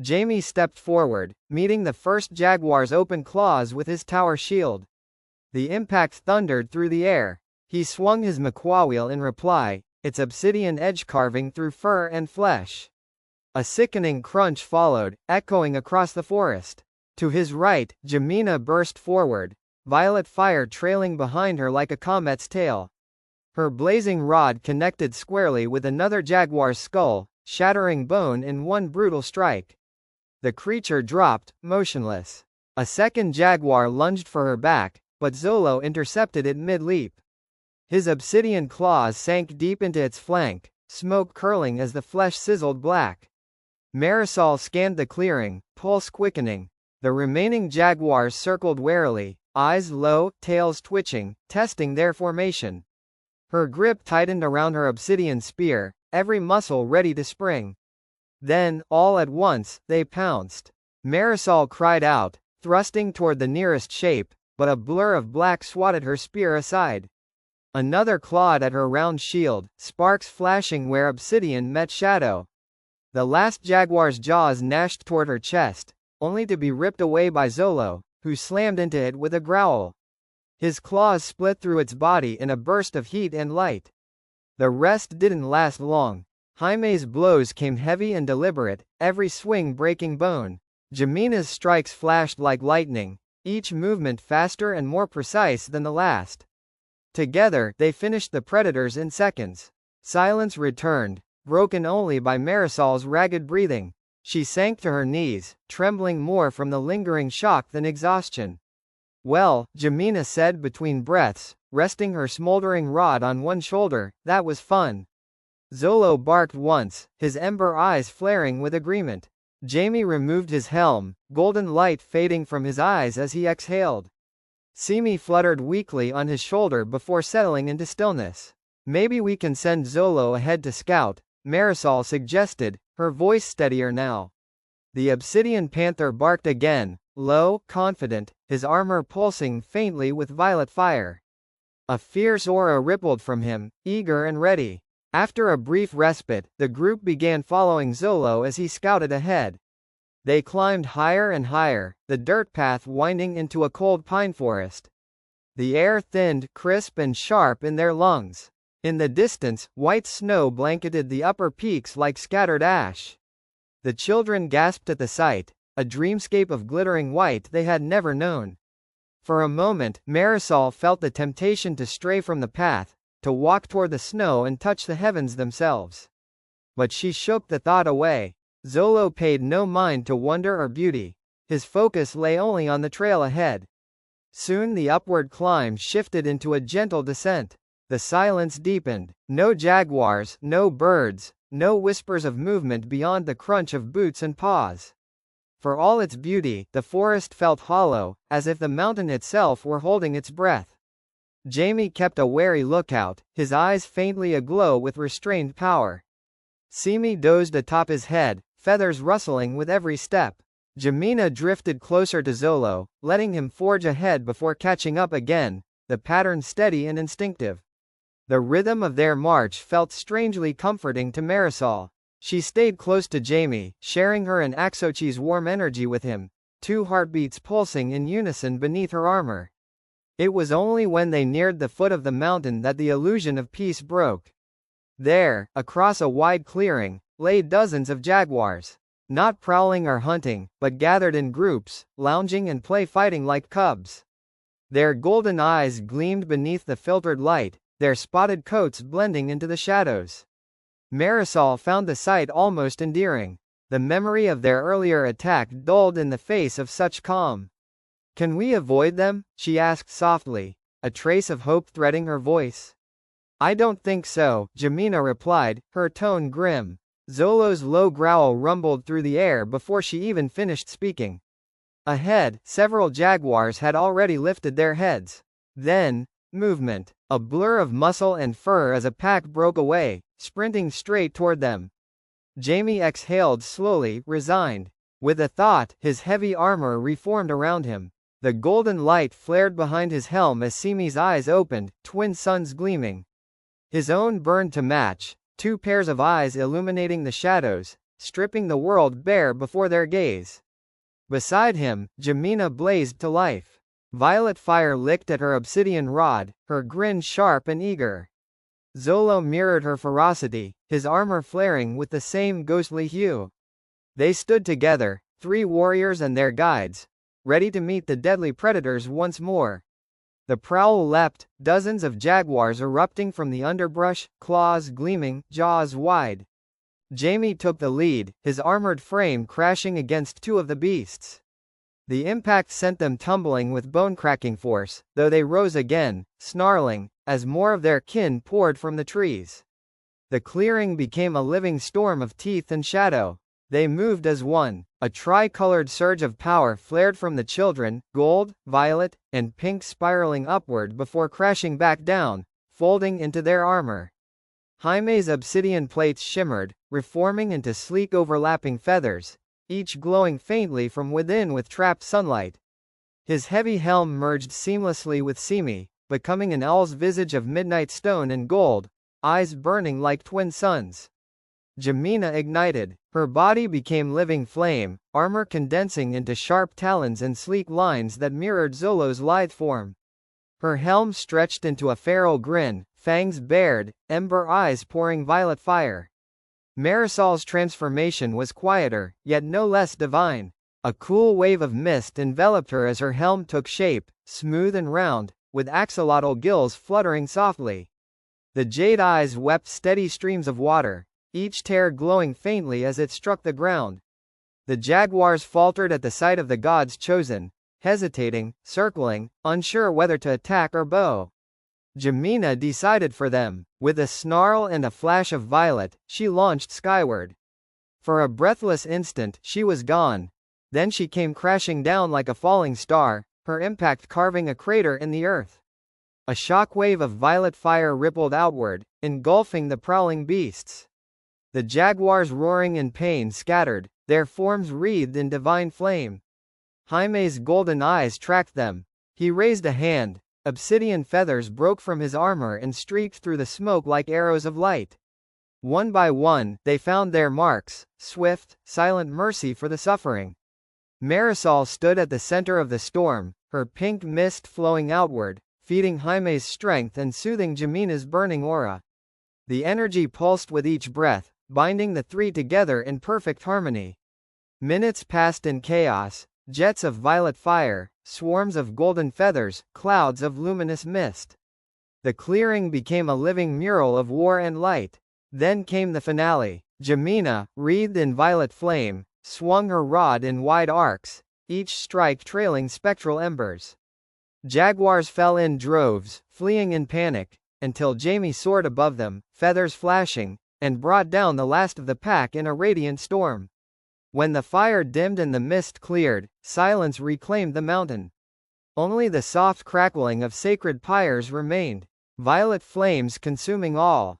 Jamie stepped forward, meeting the first jaguar's open claws with his tower shield. The impact thundered through the air. He swung his maquawheel in reply, its obsidian edge carving through fur and flesh. A sickening crunch followed, echoing across the forest. To his right, Jamina burst forward, violet fire trailing behind her like a comet's tail. Her blazing rod connected squarely with another jaguar's skull, shattering bone in one brutal strike. The creature dropped, motionless. A second jaguar lunged for her back, but Zolo intercepted it mid-leap. His obsidian claws sank deep into its flank, smoke curling as the flesh sizzled black. Marisol scanned the clearing, pulse quickening. The remaining jaguars circled warily, eyes low, tails twitching, testing their formation. Her grip tightened around her obsidian spear, every muscle ready to spring. Then, all at once, they pounced. Marisol cried out, thrusting toward the nearest shape, but a blur of black swatted her spear aside. Another clawed at her round shield, sparks flashing where obsidian met shadow. The last jaguar's jaws gnashed toward her chest, only to be ripped away by Zolo, who slammed into it with a growl. His claws split through its body in a burst of heat and light. The rest didn't last long. Jaime's blows came heavy and deliberate, every swing breaking bone. Jamina's strikes flashed like lightning, each movement faster and more precise than the last. Together, they finished the predators in seconds. Silence returned, broken only by Marisol's ragged breathing. She sank to her knees, trembling more from the lingering shock than exhaustion. "Well," Jamina said between breaths, resting her smoldering rod on one shoulder, "that was fun." Zolo barked once, his ember eyes flaring with agreement. Jamie removed his helm, golden light fading from his eyes as he exhaled. Simi fluttered weakly on his shoulder before settling into stillness. "Maybe we can send Zolo ahead to scout," Marisol suggested, her voice steadier now. The obsidian panther barked again, low, confident, his armor pulsing faintly with violet fire. A fierce aura rippled from him, eager and ready. After a brief respite, the group began following Zolo as he scouted ahead. They climbed higher and higher, the dirt path winding into a cold pine forest. The air thinned, crisp and sharp in their lungs. In the distance, white snow blanketed the upper peaks like scattered ash. The children gasped at the sight, a dreamscape of glittering white they had never known. For a moment, Marisol felt the temptation to stray from the path, to walk toward the snow and touch the heavens themselves. But she shook the thought away. Zolo paid no mind to wonder or beauty. His focus lay only on the trail ahead. Soon the upward climb shifted into a gentle descent. The silence deepened. No jaguars, no birds, no whispers of movement beyond the crunch of boots and paws. For all its beauty, the forest felt hollow, as if the mountain itself were holding its breath. Jamie kept a wary lookout, his eyes faintly aglow with restrained power. Simi dozed atop his head, feathers rustling with every step. Jamina drifted closer to Zolo, letting him forge ahead before catching up again, the pattern steady and instinctive. The rhythm of their march felt strangely comforting to Marisol. She stayed close to Jamie, sharing her and Axochi's warm energy with him, 2 heartbeats pulsing in unison beneath her armor. It was only when they neared the foot of the mountain that the illusion of peace broke. There, across a wide clearing, lay dozens of jaguars. Not prowling or hunting, but gathered in groups, lounging and play-fighting like cubs. Their golden eyes gleamed beneath the filtered light, their spotted coats blending into the shadows. Marisol found the sight almost endearing. The memory of their earlier attack dulled in the face of such calm. "Can we avoid them?" she asked softly, a trace of hope threading her voice. "I don't think so," Jamina replied, her tone grim. Zolo's low growl rumbled through the air before she even finished speaking. Ahead, several jaguars had already lifted their heads. Then, movement. A blur of muscle and fur as a pack broke away, sprinting straight toward them. Jamie exhaled slowly, resigned. With a thought, his heavy armor reformed around him. The golden light flared behind his helm as Simi's eyes opened, twin suns gleaming. His own burned to match, 2 pairs of eyes illuminating the shadows, stripping the world bare before their gaze. Beside him, Jamina blazed to life. Violet fire licked at her obsidian rod, her grin sharp and eager. Zolo mirrored her ferocity, his armor flaring with the same ghostly hue. They stood together, 3 warriors and their guides, ready to meet the deadly predators once more. The prowl leapt, dozens of jaguars erupting from the underbrush, claws gleaming, jaws wide. Jamie took the lead, his armored frame crashing against 2 of the beasts. The impact sent them tumbling with bone-cracking force, though they rose again, snarling, as more of their kin poured from the trees. The clearing became a living storm of teeth and shadow. They moved as one. A tri-colored surge of power flared from the children, gold, violet, and pink spiraling upward before crashing back down, folding into their armor. Jaime's obsidian plates shimmered, reforming into sleek overlapping feathers, each glowing faintly from within with trapped sunlight. His heavy helm merged seamlessly with Simi, becoming an owl's visage of midnight stone and gold, eyes burning like twin suns. Jamina ignited. Her body became living flame, armor condensing into sharp talons and sleek lines that mirrored Zolo's lithe form. Her helm stretched into a feral grin, fangs bared, ember eyes pouring violet fire. Marisol's transformation was quieter, yet no less divine. A cool wave of mist enveloped her as her helm took shape, smooth and round, with axolotl gills fluttering softly. The jade eyes wept steady streams of water, each tear glowing faintly as it struck the ground. The jaguars faltered at the sight of the gods chosen, hesitating, circling, unsure whether to attack or bow. Jamina decided for them. With a snarl and a flash of violet, she launched skyward. For a breathless instant, she was gone. Then she came crashing down like a falling star, her impact carving a crater in the earth. A shockwave of violet fire rippled outward, engulfing the prowling beasts. The jaguars roaring in pain scattered, their forms wreathed in divine flame. Jaime's golden eyes tracked them. He raised a hand. Obsidian feathers broke from his armor and streaked through the smoke like arrows of light. One by one, they found their marks, swift, silent mercy for the suffering. Marisol stood at the center of the storm, her pink mist flowing outward, feeding Jaime's strength and soothing Jamina's burning aura. The energy pulsed with each breath, binding the 3 together in perfect harmony. Minutes passed in chaos, jets of violet fire, swarms of golden feathers, clouds of luminous mist. The clearing became a living mural of war and light. Then came the finale. Jamina, wreathed in violet flame, swung her rod in wide arcs, each strike trailing spectral embers. Jaguars fell in droves, fleeing in panic, until Jamie soared above them, feathers flashing, and brought down the last of the pack in a radiant storm. When the fire dimmed and the mist cleared, silence reclaimed the mountain. Only the soft crackling of sacred pyres remained, violet flames consuming all.